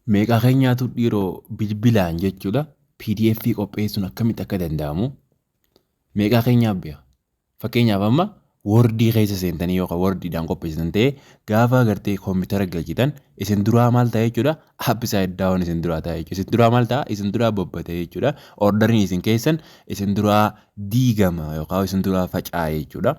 Meeqa keenyaatu dhiiroo bilbilaan jechuudha PDF qopheessuun akkamitti akka danda'amu meeqa keenyaaf beeka. Fakkeenyaaf amma Wordii keessa seentanii yookaan Wordiidhaan qopheessitan ta'ee gaafa agartee koompitara galchitan isin duraa maal ta'a jechuudha Upside down isin duraa ta'a jechuudha. Isin duraa maal ta'a isin duraa bobbate jechuudha. Orderiin isin keessan isin duraa diigama yookaan isin duraa faca'e jechuudha.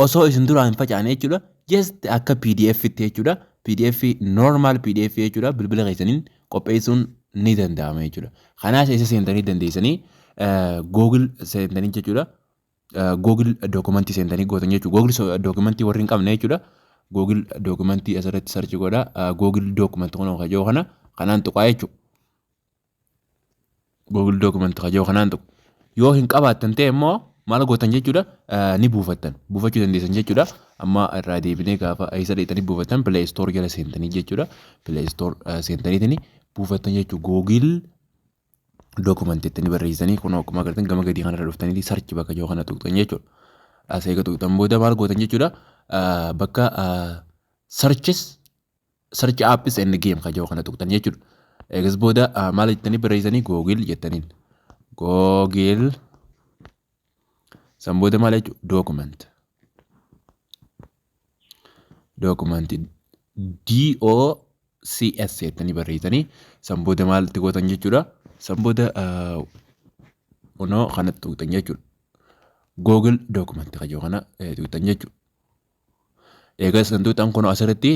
Osoo isin duraa hin faca'ane jechuudha just akka PDF itti jechuudha. PDF normal PDF jechuudha bilbila keessaniin qopheessuun ni danda'ama jechuudha. Kanaas isa seentanii dandeessanii Google seentanii jechuudha. Google dookumentii seentanii gootan jechuudha. Google dookumentii warri hin qabne jechuudha. Google dookumentii asirratti sarchi godha. Google dookumentii kana kajoo kana kanaan tuqaa jechuudha. Google dookumentii kajoo kanaan tuqu. Yoo hin qabaattan ta'e immoo maal gootan jechuudha ni buufattan. Buufachuu dandeessan jechuudha. Amma irraa deebinee gaafa isa dheetanii buufattan Play Store jala seentanii jechuudha. Play Store seentaniitanii buufattan jechuudha. Google dookumentii itti barreessanii kun akkuma agartan gama gadii kanarra dhuftanii sarchi bakka jiru kana tuqxan jechuudha. Asii eega tuqxan booda maal gootan jechuudha bakka search apps and game kan jiru kana tuqxan jechuudha. Eegas booda maal jettanii barreessanii Google jettaniin Google san booda maal jechuudha dookumentii DOCS jettanii barreessanii san booda maal itti gootan jechuudha. San booda kanatti tuqxan jechuudha. Google dookumentii kan jiru kana tuqxan jechuudha. Eegas kan tuqxan kun asirratti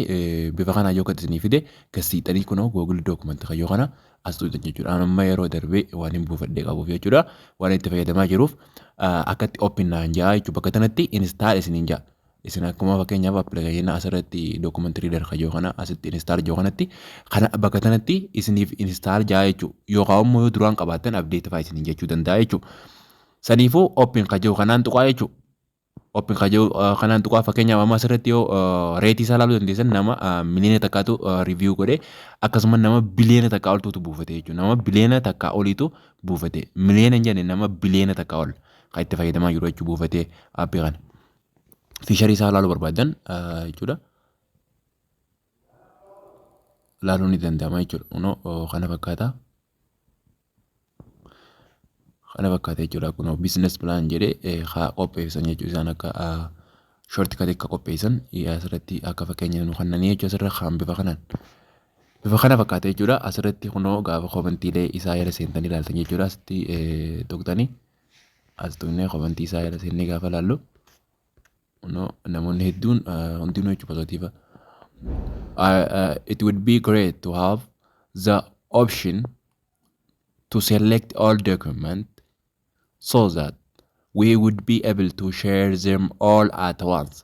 bifa kanaa yoo isinii fide gasiixanii kun Google dookumentii kan jiru kana as tuqxan jechuudha. Amma yeroo darbee waan hin buufadhee qabuuf jechuudha. Waan itti fayyadamaa jiruuf akkatti open naan jaa jechuudha. Bakka kanatti install isiniin jaa. Isin akkuma fakkeenyaaf appilikeeshinii asirratti dookumentii riidar kan jiru kana asitti install jiru kanatti kana bakka kanatti isiniif install jaa jechuudha. Yookaan immoo yoo duraan qabaattan update fa'aa isiniin jechuu danda'a jechuudha. Saniifuu open kan jiru kanaan tuqaa jechuudha. Open kan jiru kanaan tuqaa fakkeenyaaf amma asirratti yoo reetii isaa ilaaluu dandeessan nama miliyoona takkaatu review godhee akkasumas nama biliyoona takkaa oltuutu buufate jechuudha. Nama biliyoona takkaa oliitu buufate. Miliyoona hin jenne nama biliyoona takkaa ol kan itti fayyadamaa jiru jechuudha buufatee aappii kana. Fiisharii isaa ilaaluu barbaadan jechuudha. Ilaaluu ni danda'ama jechuudha. Kana fakkaata. Kana fakkaata jechuudha. Kun business plan jedhee qopheessan jechuudha. Isaan akka shortcut akka qopheessan asirratti akka fakkeenya nu kannanii jechuudha. Asirra kan bifa kanaan. Bifa kana fakkaata jechuudha. Asirratti kunoo gaafa koomentiilee isaa jala seentanii ilaaltan jechuudha. Asitti tuqxanii as tuqnee koomentii isaa jala seennee gaafa ilaallu. Namoonni hedduun hundinuu jechuudha positiiva. It would be great to have the option to select all documents so that we would be able to share them all at once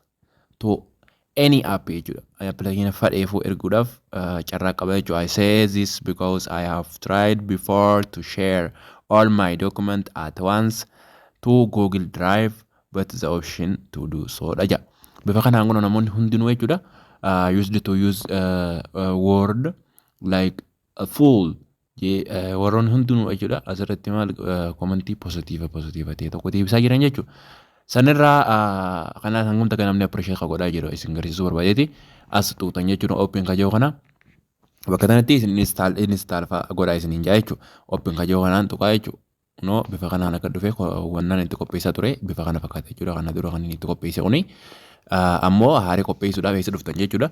to any app jechuudha. Appilikeeshina fadheefuu erguudhaaf carraa qaba jechuudha. I say this because I have tried before to share all my documents at once to Google Drive but the option to do so dhaja. Bifa kanaan kun namoonni hundinuu jechuudha used to use word like a fool warroon hundinuu jechuudha asirratti maal komentii positiiva ta'e tokko deebisaa jiran jechuudha. Sanirraa kanaa hangumta kan namni appreciate kan godhaa jiru isin garsiisuu barbaadeeti as tuqxan jechuudha open kan jiru kana bakka kanatti isin install fa'aa godhaa isiniin jaa jechuudha. Open kan jiru kanaan tuqaa jechuudha. Bifa kanaan akka dhufe wannaan itti qopheessaa ture bifa kana fakkaata jechuudha. Kana dura kan inni itti qopheesse kuni ammoo haarii qopheessuudhaaf eessa dhuftan jechuudha.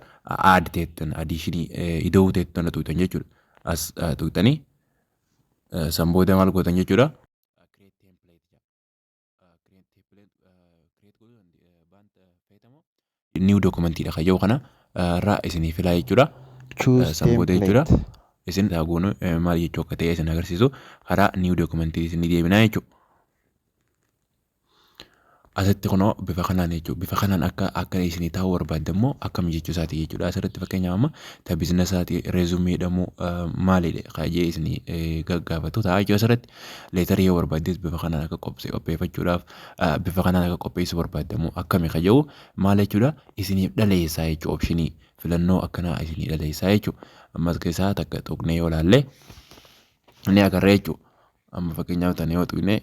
Add teettan additionii ida'uu teettan tuqxan jechuudha. As tuqxanii san booda maal gootan jechuudha. New dokumentiidha kan jiru kana irraa isinii filaa jechuudha. San booda jechuudha. Isin daaguun maal jechuu akka ta'e isin agarsiisu karaa new documentii isin deebinaa jechuudha. Asitti kunoo bifa kanaan jechuudha. Bifa kanaan akka isin taa'uu barbaaddan immoo akkam jechuu isaati jechuudha. Asirratti fakkeenyaaf amma ta biizinasaatii reezumii jedhamu maalidha kaayee isin gaggaafatu ta'a jechuudha. Asirratti leetarii yoo barbaaddes bifa kanaan akka qopheeffachuudhaaf bifa kanaan akka qopheessuu barbaaddamu akkami kayyuu maal jechuudha isiniif dhaleessaa jechuudha. Opshinii filannoo akkanaa isinii dhaleessaa jechuudha. Ammas keessaa takka tuqnee yoo ilaalle ni agarra jechuudha. Amma fakkeenyaaf tana yoo tuqne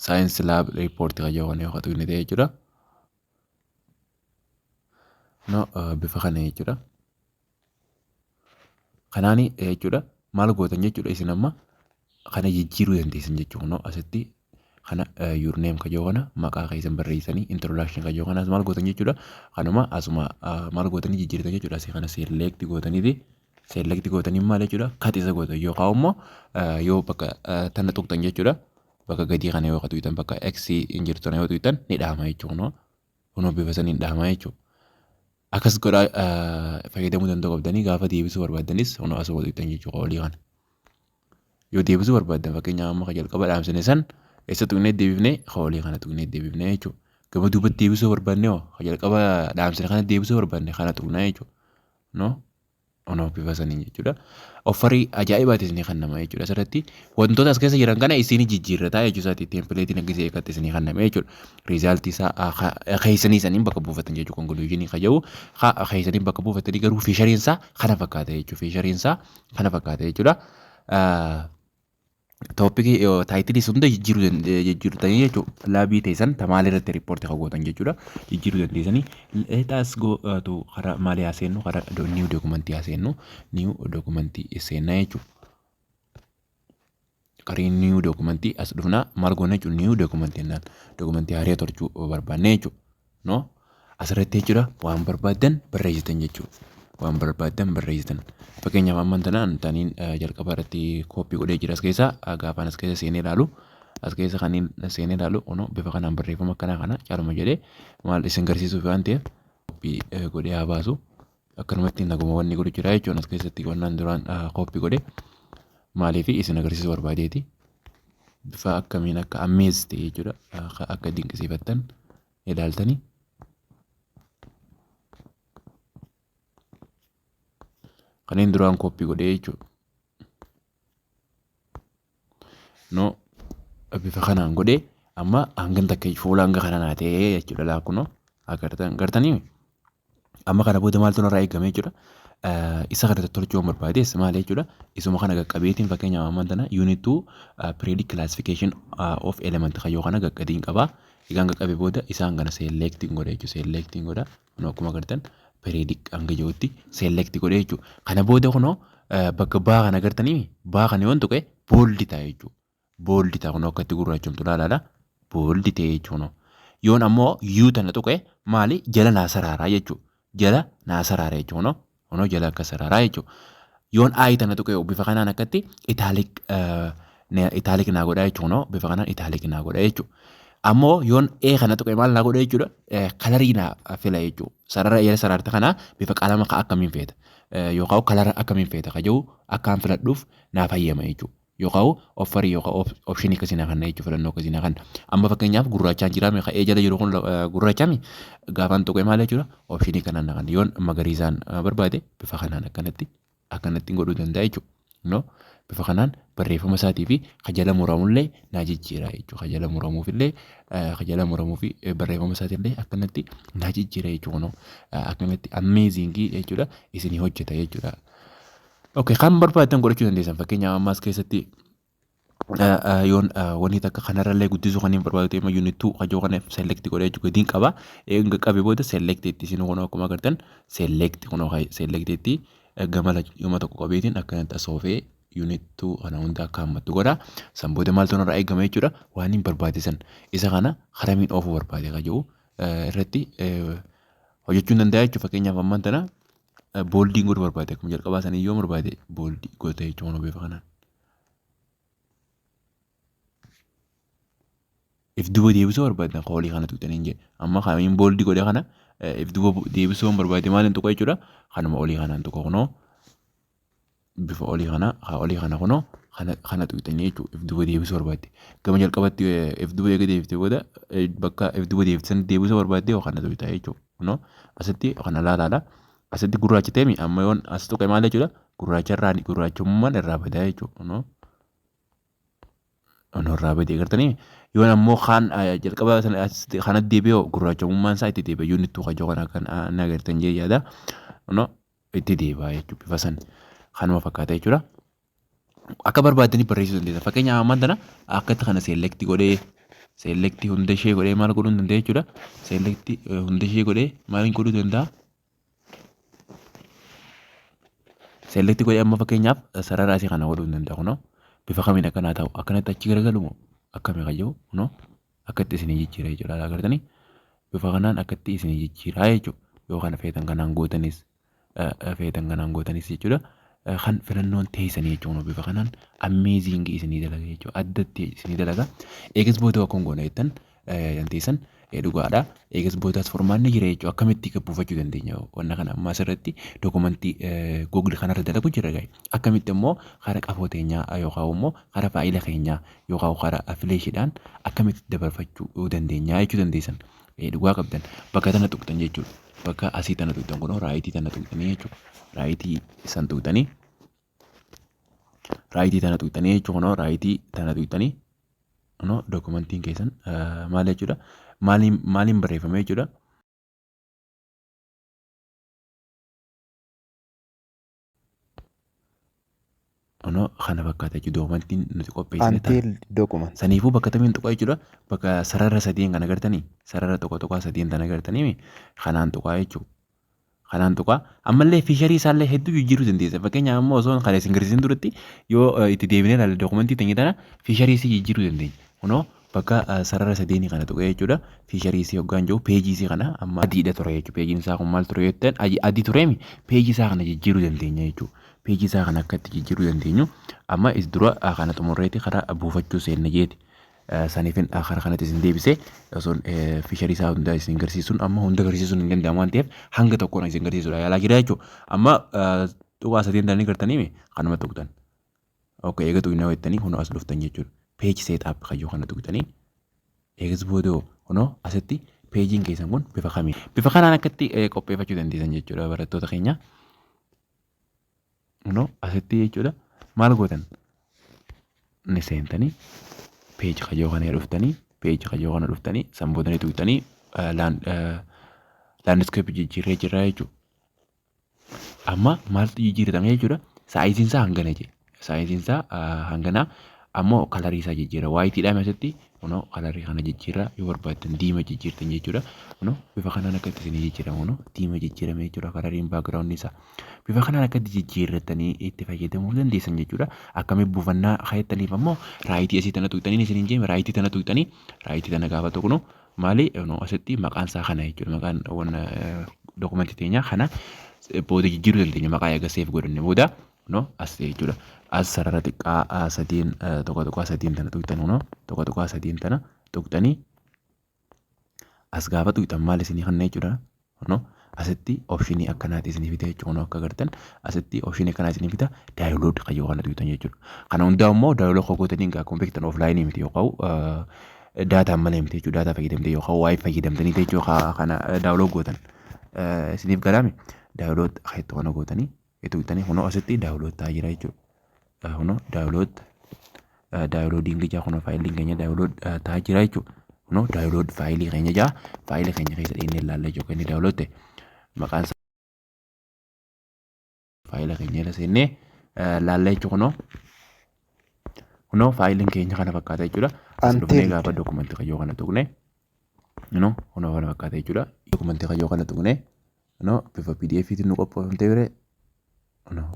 science lab report kan jiru kana yoo tuqne ta'e jechuudha. Bifa kana jechuudha. Kanaani jechuudha maal gootan jechuudha isin amma kana jijjiiruu dandeessan jechuudha asitti kana your name kajoo kana maqaa keessan barreessanii introduction kajoo kanas maal gootan jechuudha kanuma asuma maal gootanii jijjiirtan jechuudha asii kana select gootanii maal jechuudha katisa gootan yookaan immoo yoo bakka tana tuqxan jechuudha bakka gadii kana yoo tuqxan bakka x injirtu kana yoo tuqxan ni dhaama jechuudha kunoo bifa saniin dhaama jechuudha. Akkas godhaa fayyadamuu danda'u qabdanii gaafa deebisuu barbaaddanis kunoo as tuqxan jechuudha olii kana. Yoo deebisuu barbaaddan fakkeenyaaf amma jalqaba dhaamsine san eessa tuqnee deebifnee olii kana tuqnee deebifnee jechuudha. Gama duubatti deebisuu barbaadne hoo jalqaba dhaamsine kana deebisuu barbaadne kana tuqnaa jechuudha. Onoo bifa saniin jechuudha. Offarii ajaa'ibaatis ni kannama jechuudha. Asirratti wantoota as keessa jiran kana isin jijjiirrataa jechuudha. Tempileetiin akkasii eeggatti isin kanname jechuudha. Riizaaltii isaa keessanii saniin bakka buufatan jechuudha. Konkuluuzinii kajaa'u keessanii bakka buufatanii garuu fiishariin isaa kana fakkaata jechuudha. Fiishariin isaa kana fakkaata jechuudha. Tooppikii taayitilii hunda jijjiirratanii jechuudha. Laabii teessan tamaalee irratti riippoortii hawwatan jechuudha. Jijjiiruu dandeessanii taas gootu karaa maalii haaseennu karaa niiw dookumentii haaseennu niiw dookumentii seennaa jechuudha. Karaa niiw dookumentii as dhufnaa maal goona jechuudha niiw dookumentii naan dookumentii haaraa tolchuu barbaanne jechuudha. Asirratti jechuudha waan barbaadan barreessitan jechuudha. Waan barbaadan barreessitan. Fakkeenyaaf amman tanaan taniin jalqaba irratti kooppii godhee jira as keessa gaafaan as keessa seenee ilaalu as keessa kaniin seenee ilaalu bifa kanaan barreeffama akkanaa kana caaluma jedhee maal isin garsiisuuf waan ta'eef kooppii godhee haa baasu akkanumatti naguma wanni godhu jira jechuun as keessatti qonnaan duraan kooppii godhee maaliif isin agarsiisuu barbaadeeti bifa akkamiin akka ammees ta'e jechuudha akka dinqisiifattan ilaaltanii. Kanneen duraan kooppii godhee jechuudha. Bifa kanaan godhee amma hangan takka fuula hanga kana naa ta'ee jechuudha laakunoo agartanii amma kana booda maaltu narraa eegame jechuudha. Isa kana tolchuu barbaadees maal jechuudha isuma kana qaqqabeetiin fakkeenyaaf amman tana unit 2 periodic classification of element kayyoo kana qaqqadiin qabaa. Egaan qaqqabe booda isaan kana selecting godha jechuudha. Selecting godha akkuma agartan. Periodic hanga jirutti select godhee jechuudha. Kana booda kunoo bakka baa kana agartanii baa kana yoon tuqe booldi ta'a jechuudha. Booldi ta'a kunoo akkatti gurraachumtu laalaadha. Booldi ta'e jechuudha. Yoon ammoo yuu tana tuqe maali jala naa saraaraa jechuudha. Jala naa saraaraa jechuudha. Kunoo jala akka saraaraa jechuudha. Yoon aayi tana tuqe bifa kanaan akkatti itaalik naa godhaa jechuudha. Bifa kanaan itaalik naa godhaa jechuudha. Ammoo yoon kana tuqe maal naa godha jechuudha. Kalarii naa fila jechuudha. Sarara yeroo saraarte kana bifa qalama akkamiin feeta yookaan kalara akkamiin feeta kaja'u akkaan filadhuuf naaf hayyama jechuudha. Yookaan offarii yookaan opshinii akkasii naa kanna jechuudha filannoo akkasii naa kanna. Amma fakkeenyaaf gurraachaan jiraame ka'ee jala jiru kun gurraachaami gaafaan tuqe maal jechuudha opshinii kanaan naa kanna yoon magariisaan barbaade bifa kanaan akkanatti godhuu danda'a jechuudha. Bifa kanaan barreeffama isaatii fi kajala muramullee naa jijjiira jechuudha. Kajala muramuufillee kajala muramuufi barreeffama isaatiillee akkanatti naa jijjiira jechuudha. Akkanatti amazingii jechuudha isinii hojjeta jechuudha. Okay, kan barbaadan godhachuu dandeessan fakkeenyaaf ammaas keessatti yoon wanni takka kanarrallee guddisuu kan hin barbaadu ta'e unit 2 kajoo kana select godhee jechuudha gadiin qaba. Eega qabee booda select itti isin kun akkuma agartan select kun select itti gamala yooma tokko qabeetiin akkanatti asoofee unit 2 kana hunda akka hammattu godha. San booda maaltu narraa eegame jechuudha waan hin barbaachisan isa kana haramiin oofuu barbaade kajoo irratti hojjechuu hin danda'a jechuudha. Fakkeenyaaf ammaan tana booldiin godhuu barbaade akkuma jalqabaa sanii yoo barbaade booldii godha jechuudha bifa kanaan. If duuba deebisuu barbaadan qoolii kana tuqxanii jedhe amma kamiin booldii godhe kana if duuba deebisuu barbaade maaliin tuqa jechuudha kanuma olii kanaan tuqa kunoo bifa olii kana kunoo kana tuqxanii jechuudha if duuba deebisuu barbaade gama jalqabatti if duuba eega deebiste booda bakka if duuba deebisan deebisuu barbaade yoo kana tuqxaa jechuudha kunoo asitti kana laalaadha asitti gurraacha ta'e amma yoon as tuqe maal jechuudha gurraachummaan irraa badaa jechuudha kunoo irraa badee gartanii yoon ammoo kan jalqaba kana deebi'ee gurraachamummaan isaa itti deebi'ee yoon itti hojii kana kan nagartan jee yaada itti deebi'aa jechuudha bifa san kanuma fakkaata jechuudha. Akka barbaadanii barreessuu dandeessa fakkeenyaaf ammaan tana akkatti kana select hunda ishee godhee maal godhuu danda'a jechuudha. Select hunda ishee godhee maaliin godhuu danda'a. select godhee amma fakkeenyaaf sarara asii kana godhuu hin danda'u no bifa kamiin akkanaa ta'u akkanatti achi garagalu moo akkami qayyoo no akkatti isinii jijjiira jechuudha agartanii bifa kanaan akkatti isinii jijjiiraa jechuudha yoo kana feetan kanaan gootanis jechuudha kan filannoon teessanii jechuudha bifa kanaan amazing isinii dalaga jechuudha addatti isinii dalaga eegas booda akkuma goona jettan yanteessan dhugaadha eegas boodaas formaanni jira jechuudha akkamitti buufachuu dandeenya wanna kana amma asirratti dookumentii Google kanarra dalagu jira gaa'e akkamitti immoo karaa qaboo teenyaa yookaan immoo karaa faayila keenyaa yookaan karaa fileeshiidhaan akkamitti dabarfachuu dandeenya jechuu dandeessan dhugaa qabdan bakka tana tuqxan jechuudha bakka asii tana tuqxan kun raayitii tana tuqxanii jechuudha raayitii san tuqxanii jechuudha raayitii tana tuqxanii dookumentiin keessan maal jechuudha maaliin barreeffame jechuudha. Kana fakkaata jechuudha dookumentiin nuti qopheessine ta'a. Saniifuu bakka tamiin tuqaa jechuudha bakka sarara sadiin kan agartanii sarara tokko sadiin kan agartanii kanaan tuqaa jechuudha. Kanaan tuqaa ammallee fiisharii isaallee hedduu jijjiiruu dandeessa fakkeenyaaf ammoo osoo kan isin garsiisin duratti yoo itti deebinee ilaalle dookumentii teenye tana fiisharii isii jijjiiruu dandeenya. Bakka sarara sadiin kana tuqee jechuudha fiisharii isii hoggaan jiru peejii isii kana amma adiidha ture jechuudha peejiin isaa kun maal ture yoo ta'an adii tureemi peejii isaa kana jijjiiruu dandeenya jechuudha peejii isaa kana akkatti jijjiiruu dandeenyu amma is dura kana xumurreetti karaa buufachuu seenna jeeti saniifin karaa kanatti isin deebisee osoo fiisharii isaa hunda isin garsiisuun amma hunda garsiisuun hin danda'amu waan ta'eef hanga tokkoon isin garsiisuudha yaalaa jira jechuudha amma tuqaa sadiin danii gartanii kanuma tuqtan eega tuqnaa jettanii kun as dhuftan jechuudha. Peeji seexaap kayyoo kana tuqxanii eegas boodoo asitti peejiin keessan kun bifa kamiin bifa kanaan akkatti qopheeffachuu dandeessan jechuudha barattoota keenya asitti jechuudha maal gootan ni seentanii peeji kayyoo kana dhuftanii sanbootanii tuqxanii laandiskeeppii jijjiirree jira jechuudha amma maaltu jijjiiratame jechuudha saayiziinsaa hangana jedhe saayiziinsaa hanganaa ammoo kalarii isaa jijjiira waayitiidhaan asitti kalarii kana jijjiira yoo barbaaddan diima jijjiirtan jechuudha bifa kanaan akkatti isin jijjiiramu diima jijjiirame jechuudha kalariin baagiraawundi isaa bifa kanaan akkatti jijjiirratanii itti fayyadamuu dandeessan jechuudha akkamitti buufannaa kaa'attaniif ammoo raayitii asii tana tuqxanii isin hin jeeme raayitii tana tuqxanii raayitii tana gaafa tuqnu maali asitti maqaan isaa kana jechuudha maqaan wanna dookumentii teenyaa kana booda jijjiiruu dandeenya maqaa eegaseef godhanne booda as jechuudha. As sarara xiqqaa sadiin tokko sadiin tana tuqxan tokko sadiin tana tuqxanii as gaafa tuqxan maal isinii kanna jechuudha asitti opshinii akkanaati isinii fida jechuudha akka agartan asitti opshinii akkanaa isinii fida daayilooድ kayyoo kana tuqxan jechuudha kana hundaa immoo daayilooድ kogootanii akkuma beektan offlaayinii miti yookaan daataan malee miti jechuudha daataa fayyadamtee yookaan waayii fayyadamtanii jechuudha kana daayilooድ gootan isiniif galaami daayilooድ keetti kana gootanii tuqxanii asitti daayilooድ ta'aa jira jechuudha. Daawuloodiin ijaa kun faayiliin keenya daawulood ta'aa jira jechuudha. Daawulood faayilii keenya jaa faayilii keenya keessa dhiinnee ilaalla jechuudha. Inni daawulood ta'e maqaan isaa faayila keenya irra seennee ilaalla jechuudha. Faayiliin keenya kana fakkaata jechuudha. As dhufnee gaafa dookumentii kayyoo kana tuqne kana fakkaata jechuudha. Dookumentii kayyoo kana tuqne bifa PDF'tiin nu qophoofamtee bire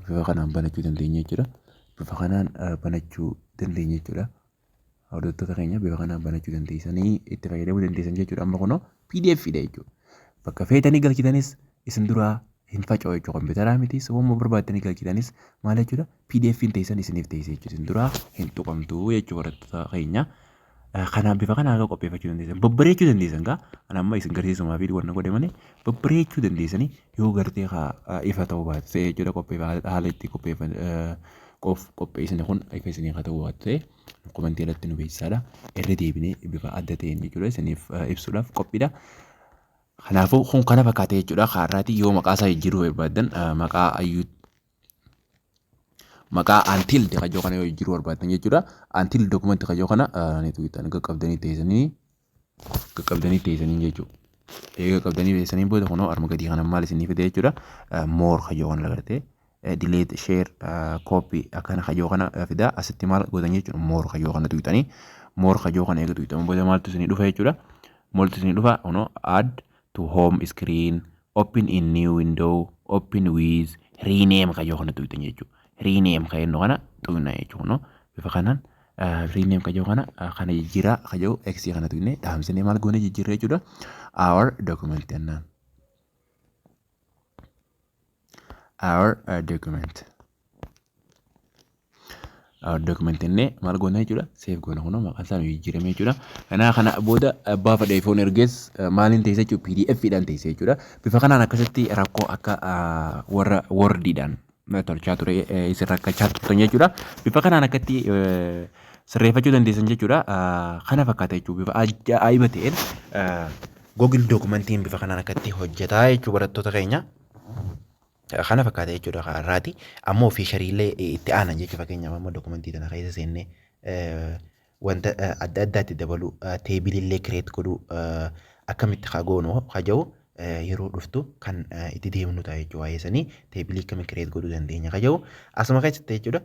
bifa kanaan banachuu dandeenya jechuudha. Bifa kanaan banachuu dandeenya jechuudha. Hordoftoota keenya bifa kanaan banachuu dandeessanii itti fayyadamuu dandeessan jechuudha. Amma kunoo PDF'dha jechuudha. Bakka feetanii galchitanis isin duraa hin faca'u jechuudha. Kompiitaraa miti sababuma barbaaddanii galchitanis maal jechuudha PDF'n teessan isiniif teessee jechuudha. Isin duraa hin tuqamtu jechuudha hordoftoota keenya. Kanaan bifa kanaan akka qopheeffachuu dandeessan babbareechuu dandeessan gaa amma isin garsiisumaa fi wanna godhe malee babbareechuu dandeessanii yoo gartee ifa ta'uu baate jechuudha haala itti qopheessine kun ifa isinii haa ta'uu baate komentii irratti nu beeksisaadha irra deebinee bifa adda ta'een jechuudha isiniif ibsuudhaaf qophiidha. Kanaafuu kun kana fakkaate jechuudha kaarraatii yoo maqaa isaa jijjiiruu barbaaddan maqaa until kayyoo kana yoo jijjiiruu barbaaddan jechuudha. Until dookumentii kayyoo kana qaqqabdanii teessanii jechuudha. Egaa qaqqabdanii teessanii booda kunoo arma gadii kana maal isinii fide jechuudha. More kayyoo kana lagartee delete share copy akkana kayyoo kana fida asitti maal gootan jechuudha. More kayyoo kana tuqxanii more kayyoo kana eega tuqxanii booda maaltu isinii dhufa jechuudha. Maaltu isinii dhufa add to home screen open in new window open with rename kayyoo kana tuytan jechuudha. Rename kayyoo kana tuyna jechuudha. Bifa kanaan rename kayyoo kana jijjiiraa kayyoo x kana tuyne dhaamsinee maal goone jijjiirra jechuudha. Our document jennaan. Our document. Document innee maal goona jechuudha. Save goona kunoo maqaan isaa jijjiirame jechuudha. Kana booda baafa dheefoon ergees maaliin teessee jechuudha PDF dhaan teessee jechuudha. Bifa kanaan akkasitti rakkoo akka warra Wordidhaan tolchaa ture isin rakkachaa turtan jechuudha. Bifa kanaan akkatti sirreeffachuu dandeessan jechuudha. Kana fakkaata jechuudha. Bifa ajaa'iba ta'een Google Documentiin bifa kanaan akkatti hojjetaa jechuudha barattoota keenya. Kana fakkaata jechuudha irraati. Ammoo fiishariilee itti aanan jechuudha fakkeenyaaf ammoo dokumentii kana keessa seennee wanta adda addaatti dabalu teebilillee kireet godhuu akkamitti goonu haja'u yeroo dhuftu kan itti deemnu ta'a jechuudha waa'ee sanii teebilii akkamitti kireet godhuu dandeenya haja'u asuma keessatti jechuudha.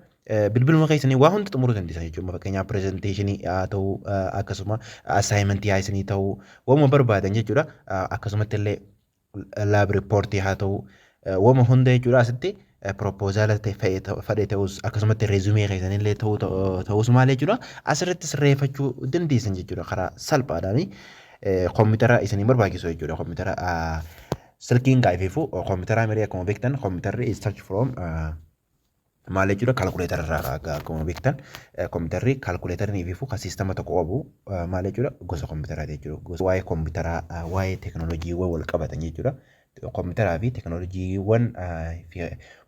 Bilbiluma keessanii waa hunda xumuruu dandeessan jechuudha. Fakkeenyaaf pirezenteeshinii haa ta'u akkasuma assaayimentii haa isinii ta'u waanuma barbaadan jechuudha. Akkasumatti illee laab riippoortii haa ta'u wama hunda jechuudha asitti proposal fedhe ta'us akkasumatti reezumee keessanillee ta'us maal jechuudha asirratti sirreeffachuu dandeessan jechuudha karaa salphaadhaan koompitara isinii barbaachisu jechuudha koompitara silkiin gaafiifu koompitara mirii akkuma beektan koompitari search from maal jechuudha kaalkuleetara irraa akkuma beektan koompitari kaalkuleetarii fi kan siistama tokko qabu maal jechuudha gosa koompitaraati jechuudha waa'ee koompitaraa waa'ee teekinooloojiiwwan wal qabatan jechuudha. Koompitaraa fi teekinooloojiiwwan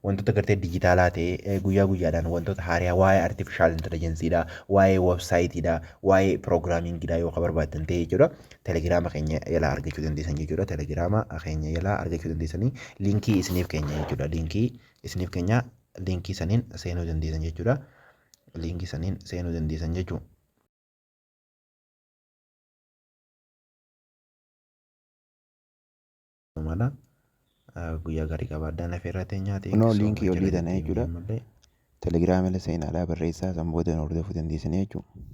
wantoota gartee dijitaalaa ta'e guyyaa guyyaadhaan wantoota haaraa waa'ee artifishaal intelijensiidha, waa'ee websaayitiidha, waa'ee piroogiraamiingiidha yoo barbaaddan ta'e jechuudha. Telegiraama keenya jalaa argachuu dandeessan jechuudha. Telegiraama keenya jalaa argachuu dandeessanii liinkii isiniif keenya jechuudha. Liinkii isiniif keenya liinkii saniin seenuu dandeessan jechuudha. Liinkii saniin seenuu dandeessan jechuudha. Mala guyyaa gaarii qabaadhaan afeerraa teenyaati. Kunoo liinkii olii tana jechuudha. Telegiraamii seenaadhaa barreessaa san booda hordofuu dandeessanii jechuudha.